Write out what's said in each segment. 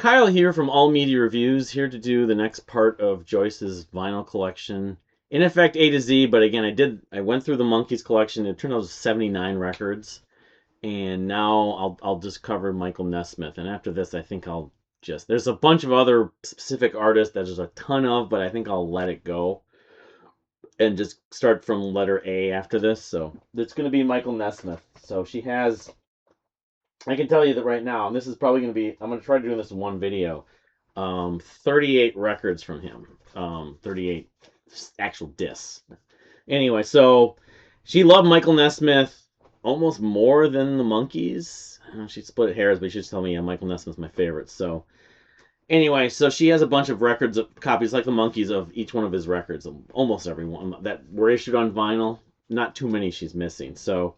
Kyle here from All Media Reviews, here to do the next part of Joyce's vinyl collection. In effect, A to Z, but again, I went through the Monkees collection. It turned out it was 79 records, and now I'll just cover Michael Nesmith. And after this, I think there's a bunch of other specific artists that there's a ton of, but I think I'll let it go and just start from letter A after this. So it's going to be Michael Nesmith. So I can tell you that right now, and this is probably going to be, I'm going to try doing this in one video, 38 records from him, 38 actual discs. Anyway, so she loved Michael Nesmith almost more than the Monkees. I know she split hairs, but she just tell me Michael Nesmith's my favorite. So anyway, so she has a bunch of records, copies like the Monkees of each one of his records, almost every one that were issued on vinyl. Not too many she's missing. So,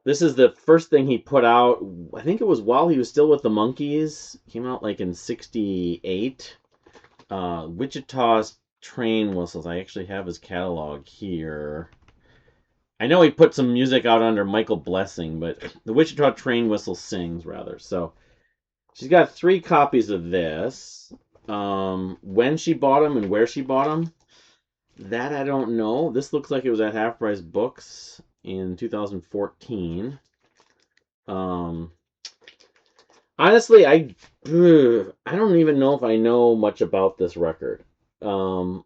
this is the first thing he put out. I think it was while he was still with the Monkees. Came out like in '68. Wichita's Train Whistles. I actually have his catalog here. I know he put some music out under Michael Blessing, but the Wichita Train Whistle Sings, rather. So she's got 3 copies of this. When she bought them and where she bought them, that I don't know. This looks like it was at Half Price Books in 2014. Honestly, I don't even know if I know much about this record. I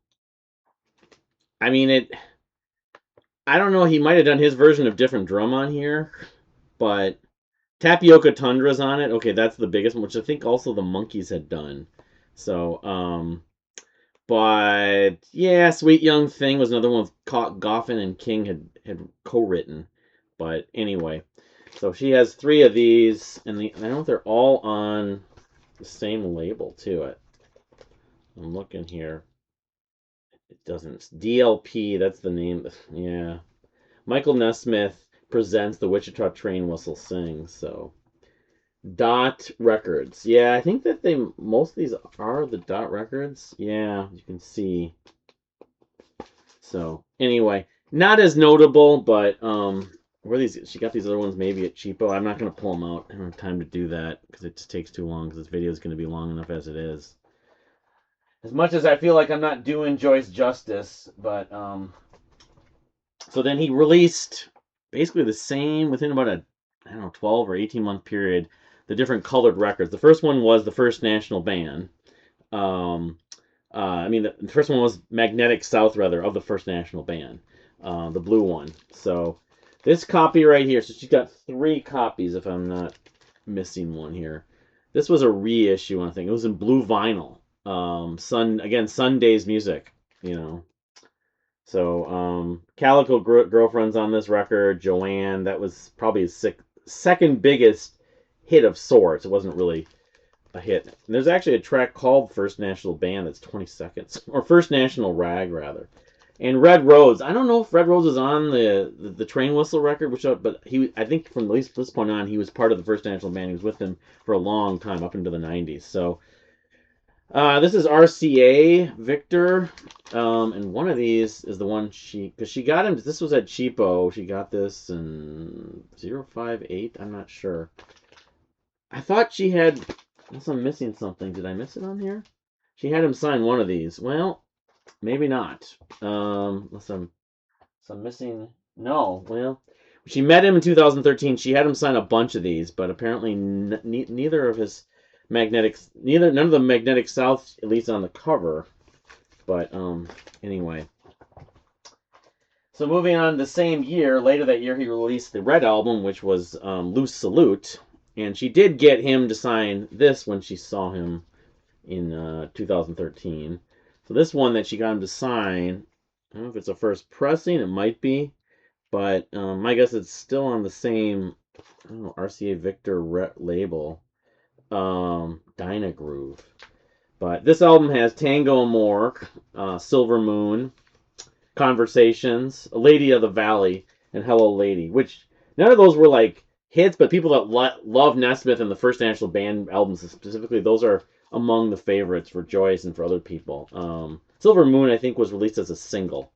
mean, I don't know. He might have done his version of Different Drum on here, but Tapioca Tundra's on it. Okay, that's the biggest one, which I think also the Monkees had done. So, but yeah, Sweet Young Thing was another one Goffin and King had co-written. But anyway, so she has 3 of these, and I don't know if they're all on the same label too. I'm looking here. It doesn't. DLP, that's the name. Yeah. Michael Nesmith presents the Wichita Train Whistle Sings. So Dot Records. Yeah, I think that most of these are the Dot Records. Yeah, you can see. So anyway, not as notable, but where these? She got these other ones maybe at Cheapo. I'm not gonna pull them out. I don't have time to do that because it just takes too long. Because this video is gonna be long enough as it is. As much as I feel like I'm not doing Joyce justice, but so then he released basically the same within about a 12 or 18 month period, the different colored records. The first one was the First National Band. The first one was Magnetic South, rather, of the First National Band, the blue one. So this copy right here, so she's got 3 copies if I'm not missing one here. This was a reissue, I think. It was in blue vinyl. Sunday's Music, So, Calico Girlfriend's on this record. Joanne, that was probably his second biggest hit of sorts. It wasn't really a hit. And there's actually a track called First National Band that's 20 seconds. Or First National Rag, rather. And Red Rose. I don't know if Red Rose is on the Train Whistle record, but I think from at least this point on, he was part of the First National Band. He was with them for a long time, up into the 90s. So, this is RCA Victor, and one of these is the one because she got him, this was at Cheapo, she got this in 058, I'm not sure. I thought she had, unless I'm missing something, did I miss it on here? She had him sign one of these. Well, maybe not, unless I'm missing, no, well, she met him in 2013, she had him sign a bunch of these, but apparently neither of his none of the Magnetic South, at least on the cover. But anyway. So moving on, the same year, later that year, he released the Red Album, which was Loose Salute. And she did get him to sign this when she saw him in 2013. So this one that she got him to sign, I don't know if it's a first pressing, it might be. But I guess it's still on the same, RCA Victor label. Dynagroove. But this album has Tango and More, Silver Moon, Conversations, A Lady of the Valley, and Hello Lady, which none of those were like hits, but people that love Nesmith and the First National Band albums specifically, those are among the favorites for Joyce and for other people. Silver Moon, I think, was released as a single.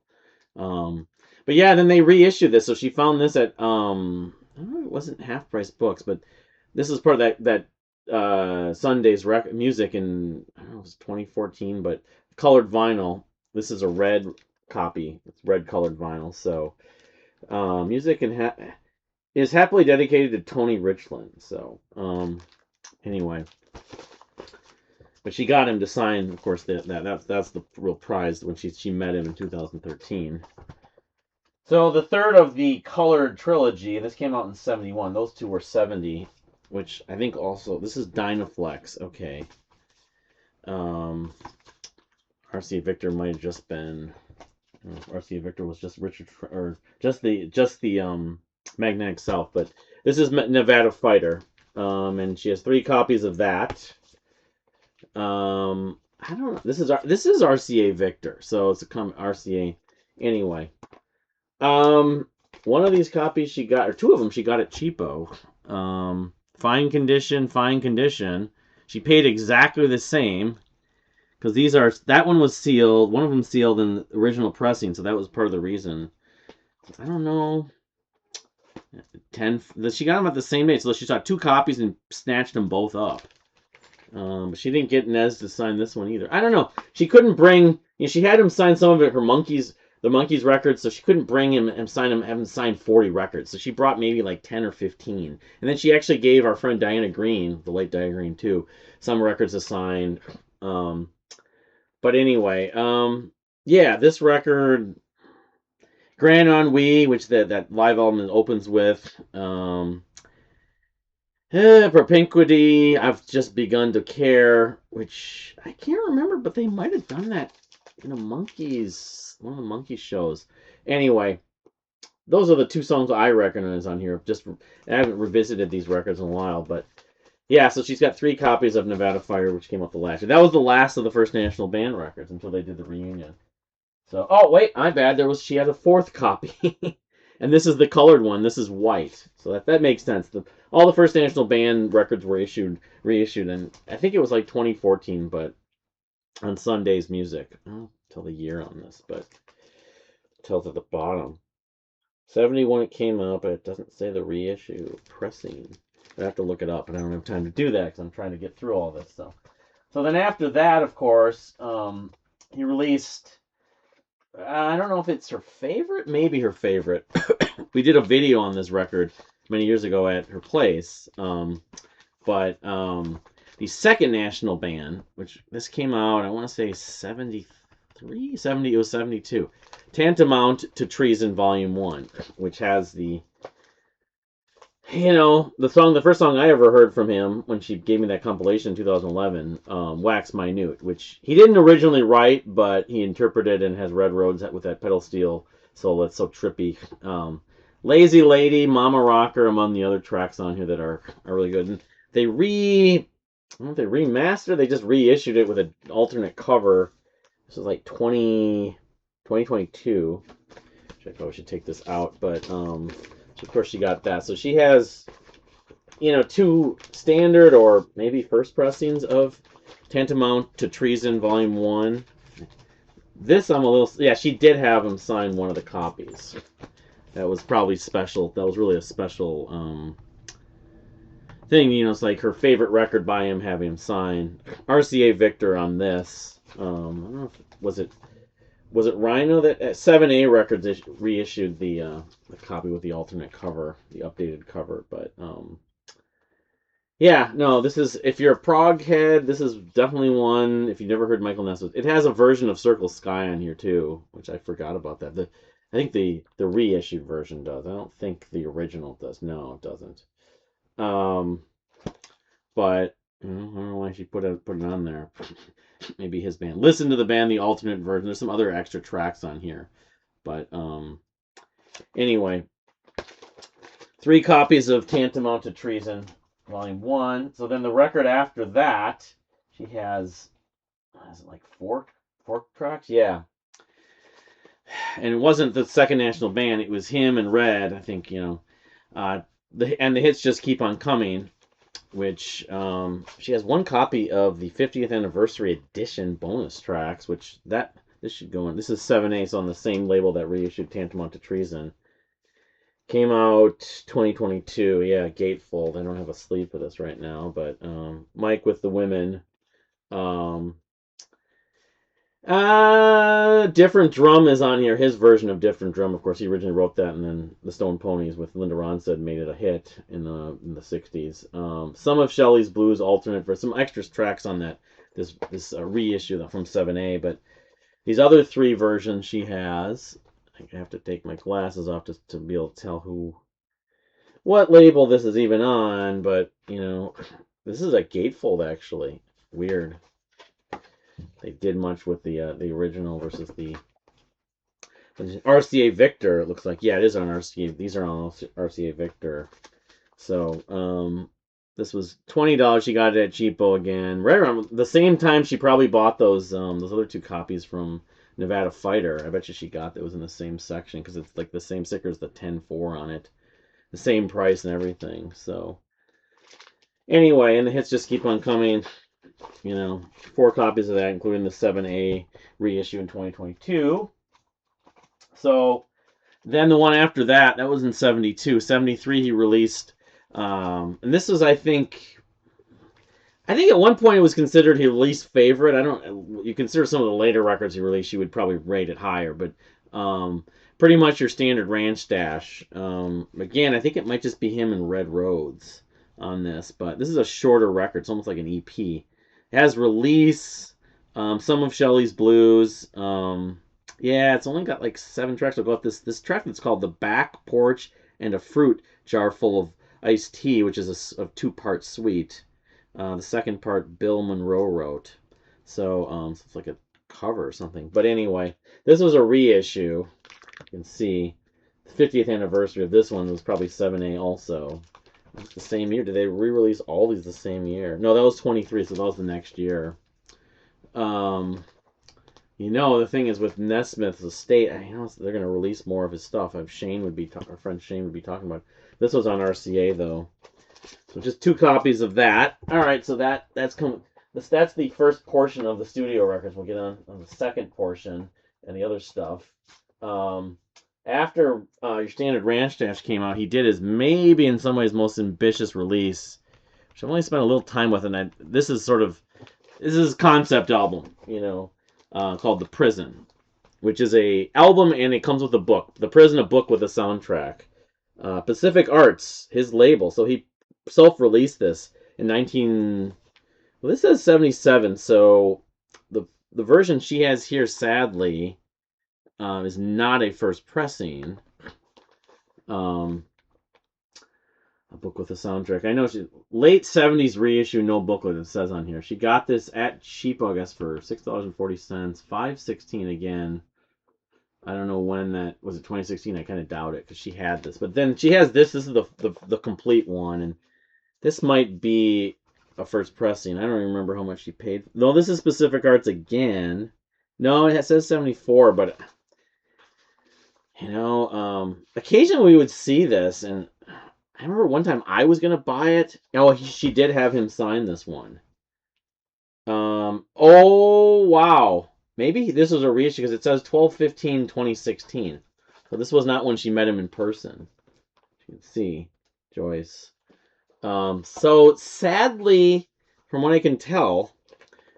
But yeah, then they reissued this, so she found this at, I don't know, it wasn't Half Price Books, but this is part of that Sunday's music in, I don't know, it was 2014, but colored vinyl. This is a red copy. It's red colored vinyl. So music is happily dedicated to Tony Richland. So anyway, but she got him to sign, of course. That's the real prize when she met him in 2013. So the third of the colored trilogy, this came out in 71. Those two were 70, which I think also, this is Dynaflex. Okay. RCA Victor might have just been, RCA Victor was just Richard, or just the Magnetic South, but this is Nevada Fighter. And she has 3 copies of that. I don't know. This is RCA Victor, so it's a RCA anyway. One of these copies she got, or 2 of them she got at cheapo. Fine condition. She paid exactly the same, because that one was sealed. One of them sealed in the original pressing, so that was part of the reason. I don't know. She got them at the same date, so she saw 2 copies and snatched them both up. But she didn't get Nez to sign this one either. I don't know. She couldn't bring. She had him sign some of it. The Monkees records, so she couldn't bring him and have him sign 40 records. So she brought maybe like 10 or 15. And then she actually gave our friend Diana Green, the late Diana Green too, some records to sign. But anyway, yeah, this record, Grand Ennui, which that live album opens with, Propinquity, I've Just Begun to Care, which I can't remember, but they might have done that in one of the Monkees shows. Anyway, those are the 2 songs I recognize on here. I haven't revisited these records in a while, but yeah, so she's got 3 copies of Nevada Fire, which came out the last year. That was the last of the First National Band records until they did the reunion. So, oh wait, my bad. She had a 4th copy, and this is the colored one. This is white, so that makes sense. All the First National Band records were reissued, and I think it was like 2014, but on Sunday's Music. I'll tell the year on this, but it tells at the bottom. 71 it came out, but it doesn't say the reissue pressing. I have to look it up, but I don't have time to do that because I'm trying to get through all this stuff. So then after that, of course, he released, I don't know if it's her favorite, maybe her favorite. We did a video on this record many years ago at her place. But the second National Band, which this came out, I want to say 73, 70, it was 72. Tantamount to Treason Volume 1, which has the first song I ever heard from him when she gave me that compilation in 2011, Wax Minute, which he didn't originally write, but he interpreted and has Red Roads with that pedal steel solo that's so trippy. Lazy Lady, Mama Rocker, among the other tracks on here that are really good. And they remastered, they just reissued it with an alternate cover. This is like 2022. I probably should take this out, but so of course she got that. So she has, 2 standard or maybe first pressings of Tantamount to Treason Volume 1. This I'm a little, yeah, she did have him sign one of the copies. That was probably special. That was really a special thing. It's like her favorite record by him, having him sign. RCA Victor on this. I don't know if was it Rhino that 7A Records reissued the copy with the alternate cover, the updated cover. But yeah, no, this is, if you're a prog head, this is definitely one. If you've never heard Michael Nesmith, it has a version of Circle Sky on here too, which I forgot about that. I think the reissued version does. I don't think the original does. No, it doesn't. But I don't know why she put it on there. Maybe his band. Listen to the band, the alternate version. There's some other extra tracks on here. But anyway, 3 copies of Tantamount to Treason, Volume 1. So then the record after that, she has, is it like 4 tracks? Yeah. And it wasn't the second National Band. It was him and Red, I think, and the hits just keep on coming, which she has 1 copy of the 50th anniversary edition bonus tracks, which this should go in. This is 7/8 on the same label that reissued Tantamount to Treason. Came out 2022. Yeah, gatefold. I don't have a sleeve for this right now, but Mike with the women. Um, Different Drum is on here. His version of Different Drum, of course, he originally wrote that, and then the Stone Ponies with Linda Ronstadt made it a hit in the '60s. Some of Shelley's Blues alternate for some extra tracks on that this reissue from 7A, but these other three versions she has. I have to take my glasses off to be able to tell what label this is even on, but this is a gatefold actually. Weird. They did much with the original versus the RCA Victor. It looks like, yeah, it is on RCA. These are on RCA Victor. So this was $20. She got it at cheapo again, right around the same time she probably bought those other two copies from Nevada Fighter. I bet you she got that was in the same section because it's like the same sticker as the 10-4 on it, the same price and everything. So anyway, and the hits just keep on coming. 4 copies of that, including the 7A reissue in 2022. So then the one after that was in 72. 73 he released, and this was, I think at one point it was considered his least favorite. You consider some of the later records he released, you would probably rate it higher, but pretty much your standard ranch stash. Again, I think it might just be him and Red Roads on this, but this is a shorter record. It's almost like an EP. It has Release, some of Shelley's Blues. Yeah, it's only got like 7 tracks. I'll go with this track that's called The Back Porch and a Fruit Jar Full of Iced Tea, which is a 2-part suite. The second part Bill Monroe wrote. So it's like a cover or something. But anyway, this was a reissue. You can see the 50th anniversary of this one was probably 7A also. It's the same year. Did they re-release all these the same year? No, that was 23, so that was the next year. The thing is with Nesmith's estate, they're going to release more of his stuff. Our friend Shane would be talking about. This was on RCA though, so just 2 copies of that. All right, so that's the first portion of the studio records. We'll get on the second portion and the other stuff. After your standard ranch stash came out, he did his maybe in some ways most ambitious release, which I've only spent a little time with, and this is his concept album, called The Prison, which is a album and it comes with a book. The Prison, a book with a soundtrack. Pacific Arts, his label, so he self-released this in this says 77, so the version she has here, sadly, is not a first pressing. A book with a soundtrack. I know late 70s reissue, no booklet, it says on here. She got this at cheapo, I guess, for $6.40, $5.16 again. I don't know when that was. It 2016? I kind of doubt it because she had this. But then she has this. This is the complete one, and this might be a first pressing. I don't even remember how much she paid. No, this is Pacific Arts again. No, it says 74, but occasionally we would see this, and I remember one time I was gonna buy it. Oh, she did have him sign this one. Oh wow, maybe this was a reissue because it says 12/15/2016. So this was not when she met him in person. You can see Joyce. So sadly, from what I can tell,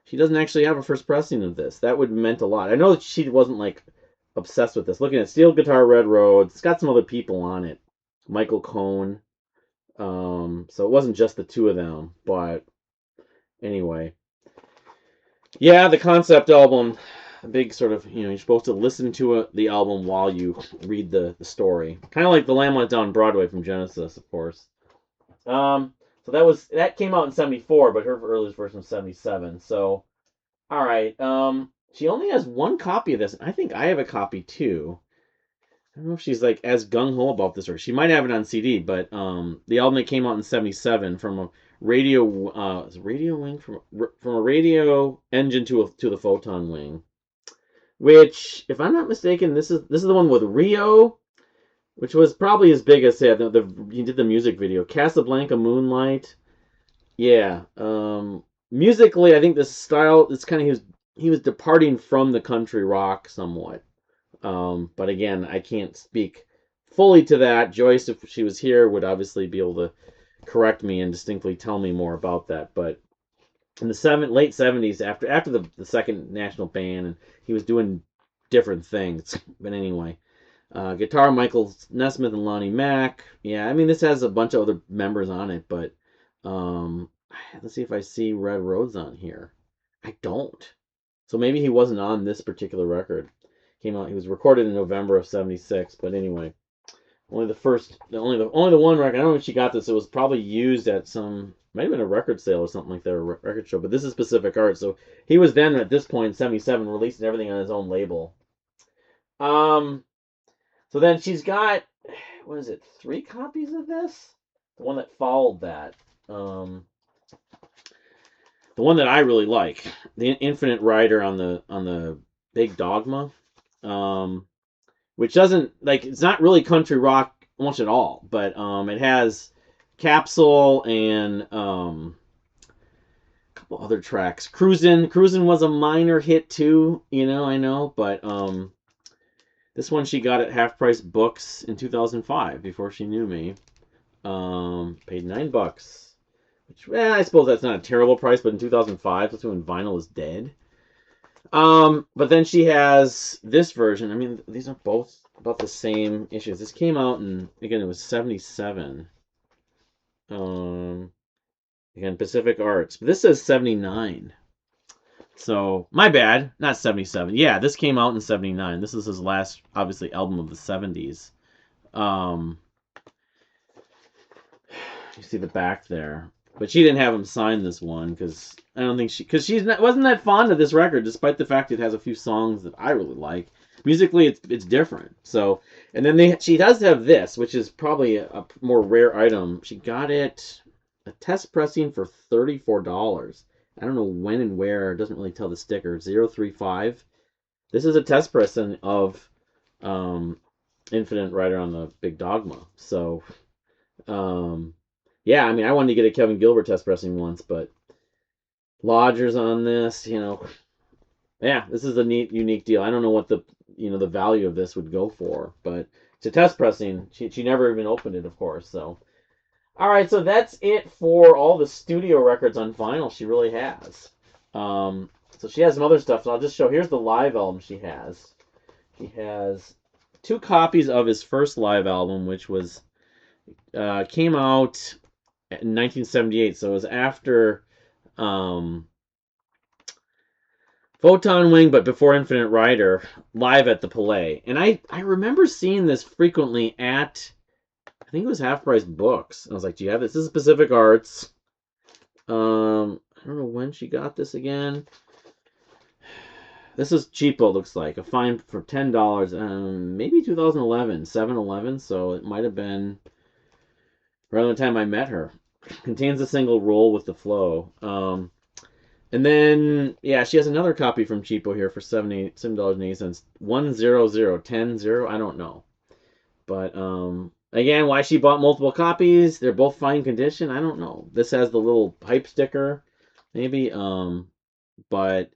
she doesn't actually have a first pressing of this. That would have meant a lot. I know that she wasn't like obsessed with this. Looking at Steel Guitar, Red Road, it's got some other people on it. Michael Cohn. So it wasn't just the 2 of them, but anyway. Yeah, the concept album, a big sort of, you're supposed to listen to the album while you read the story. Kind of like The Lamb Went Down Broadway from Genesis, of course. So that came out in 74, but her earliest version was 77. So, all right. She only has 1 copy of this. I think I have a copy too. I don't know if she's like as gung-ho about this, or she might have it on CD, but the album that came out in 77 from a radio wing from a radio engine to the photon wing, which, if I'm not mistaken, this is the one with Rio, which was probably his biggest hit. He did the music video, Casablanca Moonlight. Yeah. Musically, I think the style is kind of he was departing from the country rock somewhat. But again, I can't speak fully to that. Joyce, if she was here, would obviously be able to correct me and distinctly tell me more about that. But in the late 70s, after the second national ban, and he was doing different things. But anyway, guitar Michael Nesmith and Lonnie Mack. Yeah, I mean this has a bunch of other members on it, but um, let's see if I see Red Rose on here. I don't. So maybe he wasn't on this particular record. Came out. He was recorded in November of '76. But anyway, only the one record. I don't know if she got this. It was probably used at some, might have been a record sale or something like that, or record show. But this is Pacific Art. So he was then at this point, '77, releasing everything on his own label. So then she's got, what is it, 3 copies of this? The one that followed that. The one that I really like, the Infinite Rider on the Big Dogma, which doesn't, like, it's not really country rock almost at all, but it has Capsule and a couple other tracks. Cruisin' was a minor hit too, I know, but this one she got at Half Price Books in 2005 before she knew me. Paid $9. Which, I suppose that's not a terrible price, but in 2005, that's when vinyl is dead. But then she has this version. I mean, these are both about the same issues. This came out in, again, it was 77. Again, Pacific Arts. But this says 79. So, my bad. Not 77. Yeah, this came out in 79. This is his last, obviously, album of the 70s. You see the back there. But she didn't have him sign this one because I don't think wasn't that fond of this record, despite the fact it has a few songs that I really like. Musically, it's different. So, and then she does have this, which is probably a more rare item. She got it a test pressing for $34. I don't know when and where. It doesn't really tell the sticker. 035. This is a test pressing of Infinite Rider on the Big Dogma. So, yeah, I mean, I wanted to get a Kevin Gilbert test pressing once, but Lodger's on this, Yeah, this is a neat, unique deal. I don't know what the value of this would go for, but it's a test pressing. She never even opened it, of course. So, all right, so that's it for all the studio records on vinyl she really has. So she has some other stuff. So I'll just show. Here's the live album she has. She has 2 copies of his first live album, which was came out in 1978, so it was after Photon Wing, but before Infinite Rider, live at the Palais. And I remember seeing this frequently at, I think it was Half Price Books. I was like, do you have this? This is Pacific Arts. I don't know when she got this again. This is cheapo, looks like. A fine for $10. Maybe 2011, 7-Eleven, so it might have been around the time I met her. Contains a single roll with the flow. And then, yeah, she has another copy from Cheapo here for $7.80. 10010. I don't know. But, again, why she bought multiple copies. They're both fine condition. I don't know. This has the little pipe sticker, maybe. But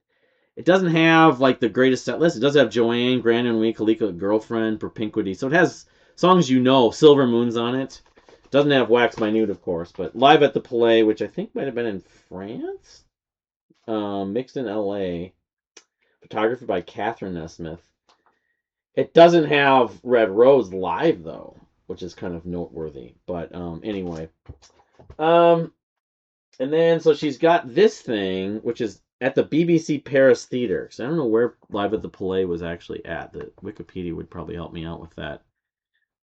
it doesn't have, like, the greatest set list. It does have Joanne, Grand Ennui, Kalika Girlfriend, Propinquity. So it has songs Silver Moon's on it. Doesn't have Wax Minute, of course, but Live at the Palais, which I think might have been in France, mixed in L.A. Photography by Catherine Nesmith. It doesn't have Red Rose live, though, which is kind of noteworthy. But anyway. And then, so she's got this thing, which is at the BBC Paris Theatre. So I don't know where Live at the Palais was actually at. The Wikipedia would probably help me out with that.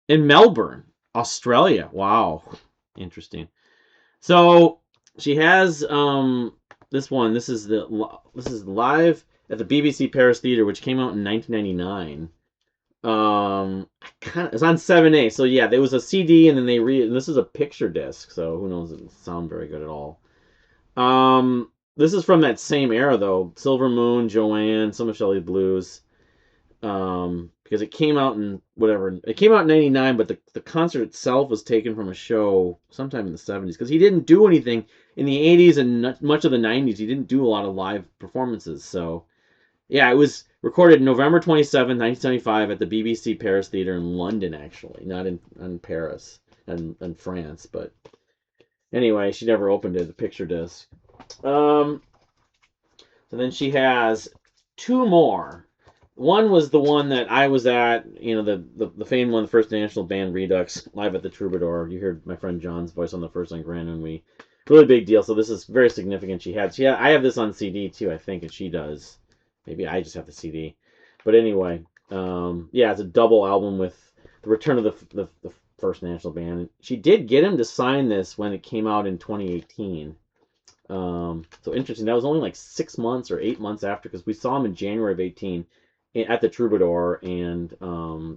In Melbourne. Australia. Wow. Interesting. So she has this one. This is live at the BBC Paris Theatre, which came out in 1999. It's on 7A. So yeah, there was a CD, and then and this is a picture disc. So who knows? It doesn't sound very good at all. This is from that same era though. Silver Moon, Joanne, some of Shelley Blues. Because it came out in it came out in 99, but the concert itself was taken from a show sometime in the 70s, because he didn't do anything in the 80s and much of the 90s. He didn't do a lot of live performances, so Yeah, it was recorded November 27th, 1975 at the BBC Paris Theatre in London, actually. Not in Paris and France, but anyway, she never opened it, the picture disc. Um, so then she has two more. One was the one that I was at, the famed one, the first National Band Redux, live at the Troubadour. You heard my friend John's voice on the first on Grand and we really big deal. So this is very significant. I have this on CD too, I think, and she does. Maybe I just have the CD. But anyway, yeah, it's a double album with the return of the first National Band. She did get him to sign this when it came out in 2018. So interesting. That was only like 6 months or 8 months after, because we saw him in January of 18 at the Troubadour, and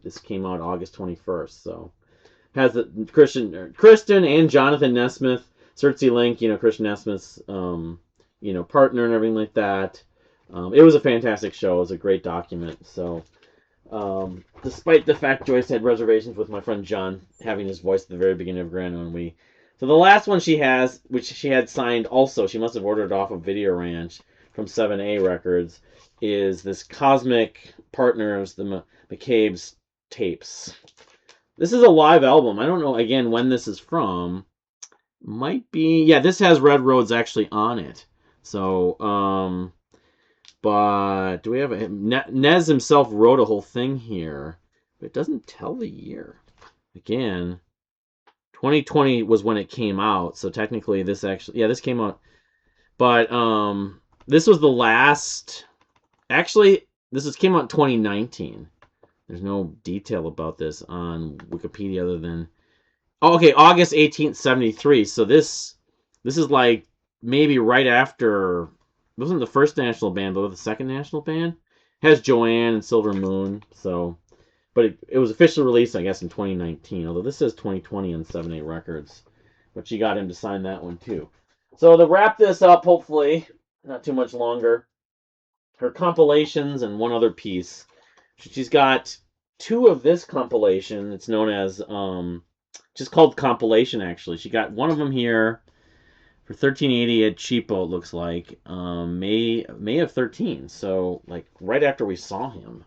this came out August 21st. So has the Kristen and Jonathan Nesmith, Cersei Link, Christian Nesmith's partner and everything like that. It was a fantastic show. It was a great document. So despite the fact Joyce had reservations with my friend John having his voice at the very beginning of Grand when so the last one she has, which she had signed also, she must have ordered off of Video Ranch from 7A Records, is this Cosmic Partners, the McCabe's tapes. This is a live album. I don't know, again, when this is from. Might be... Yeah, this has Red Roads actually on it. So, but do we have a... Nez himself wrote a whole thing here, but it doesn't tell the year. Again... 2020 was when it came out, so technically this came out. But this was the last. Actually, came out in 2019. There's no detail about this on Wikipedia other than August 18th, 73. So this is like maybe right after. It wasn't the first National Band, but the second National Band. It has Joanne and Silver Moon, so. But it was officially released, I guess, in 2019. Although this says 2020 on 7A Records. But she got him to sign that one, too. So to wrap this up, hopefully, not too much longer, her compilations and one other piece. She's got two of this compilation. It's known as, just called Compilation, actually. She got one of them here for $13.80 at Cheapo, it looks like. May of 13. So, like, right after we saw him.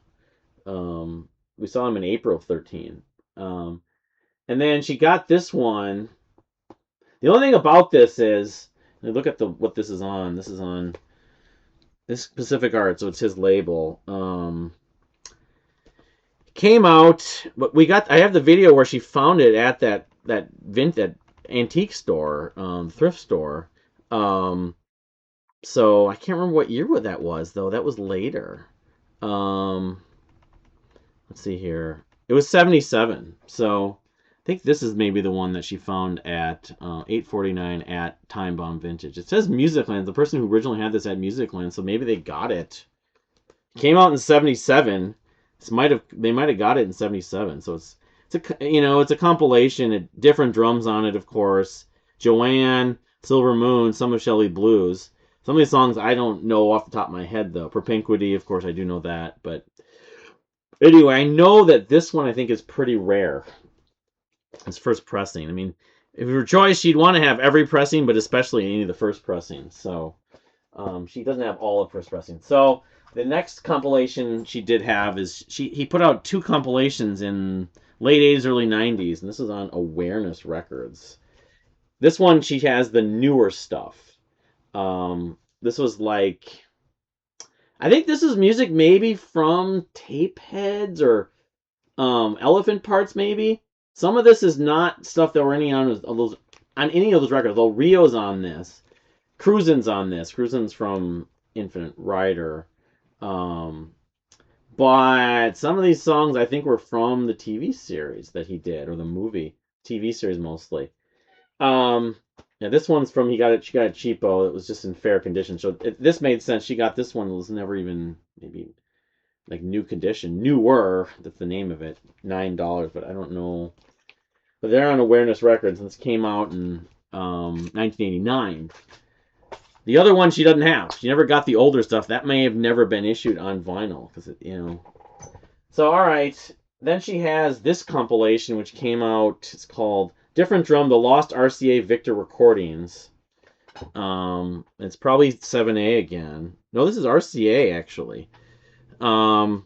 We saw him in April of 13. And then she got this one. The only thing about this is, look at what this is on. This is on this Pacific Art, so it's his label. Came out, but I have the video where she found it at that antique store, thrift store. So I can't remember what year that was, though. That was later. Let's see here. It was 77. So I think this is maybe the one that she found at $8.49 at Time Bomb Vintage. It says Musicland. The person who originally had this at Musicland, so maybe they got it. Came out in 77. They might have got it in 77. So it's a compilation. Different drums on it, of course. Joanne, Silver Moon, some of Shelley Blues. Some of these songs I don't know off the top of my head, though. Propinquity, of course, I do know that, but anyway, I know that this one I think is pretty rare. It's first pressing. I mean, if it were Joyce, she'd want to have every pressing, but especially any of the first pressings. So she doesn't have all of first pressing. So the next compilation she did have is he put out two compilations in late 80s, early 90s, and this is on Awareness Records. This one she has the newer stuff. This was like... I think this is music maybe from Tapeheads or Elephant Parts, maybe. Some of this is not stuff that were on any of those records. Though Rio's on this, Cruisin's on this. Cruisin's from Infinite Rider. But some of these songs I think were from the TV series that he did, or the movie TV series mostly. Yeah, this one's from she got it cheapo. It was just in fair condition. So this made sense. She got this one. It was never even maybe like new condition. Newer, that's the name of it. $9, but I don't know. But they're on Awareness Records, and this came out in 1989. The other one she doesn't have. She never got the older stuff. That may have never been issued on vinyl, because So all right, then she has this compilation which came out. It's called Different Drum: The Lost RCA Victor Recordings. It's probably 7A again. No, this is RCA actually. Came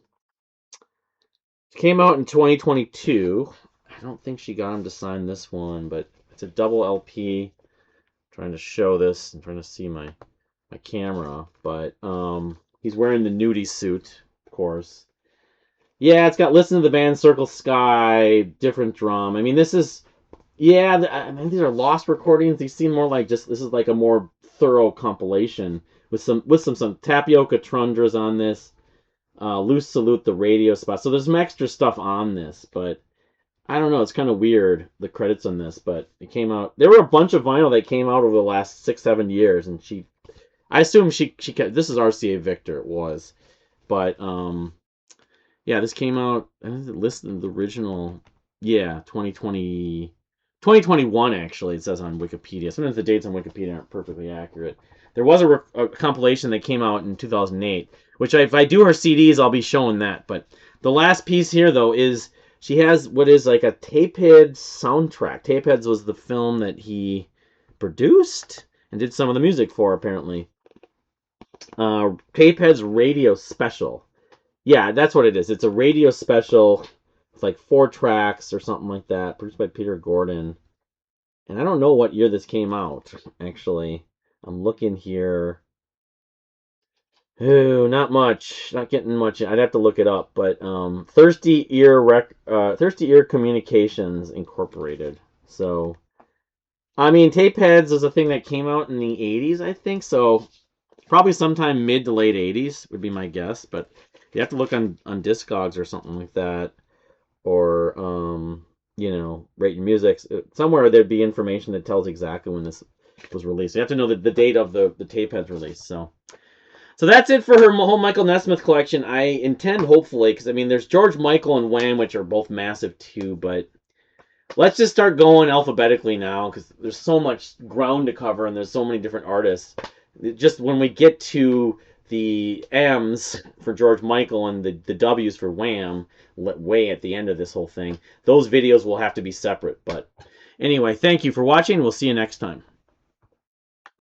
out in 2022. I don't think she got him to sign this one, but it's a double LP. I'm trying to show this. I'm trying to see my camera, but he's wearing the nudie suit, of course. Yeah, it's got Listen to the Band, Circle Sky, different drum. I mean, this is, yeah, I mean, these are lost recordings. These seem more like just, this is like a more thorough compilation with some Tapioca Trundras on this. Loose Salute, the radio spot. So there's some extra stuff on this, but I don't know. It's kind of weird, the credits on this, but it came out. There were a bunch of vinyl that came out over the last 6-7 years, and I assume she kept, this is RCA Victor, it was. But, yeah, this came out, I think it listed the original, yeah, 2021, actually, it says on Wikipedia. Sometimes the dates on Wikipedia aren't perfectly accurate. There was a compilation that came out in 2008, which if I do her CDs, I'll be showing that. But the last piece here, though, is she has what is like a Tapeheads soundtrack. Tapeheads was the film that he produced and did some of the music for, apparently. Tapeheads Radio Special. Yeah, that's what it is. It's a radio special. It's like 4 tracks or something like that, produced by Peter Gordon. And I don't know what year this came out, actually. I'm looking here. Ooh, not much. Not getting much. I'd have to look it up. But Thirsty Ear Communications Incorporated. So, I mean, Tapeheads is a thing that came out in the 80s, I think. So, probably sometime mid to late 80s would be my guess. But you have to look on Discogs or something like that. Or, you know, Rate Your Music. Somewhere there'd be information that tells exactly when this was released. You have to know the date of the Tapeheads release. So that's it for her whole Michael Nesmith collection. I intend, hopefully, because I mean, there's George Michael and Wham, which are both massive too, but let's just start going alphabetically now, because there's so much ground to cover and there's so many different artists. Just when we get to the M's for George Michael and the W's for Wham, way at the end of this whole thing, those videos will have to be separate. But anyway, thank you for watching. We'll see you next time.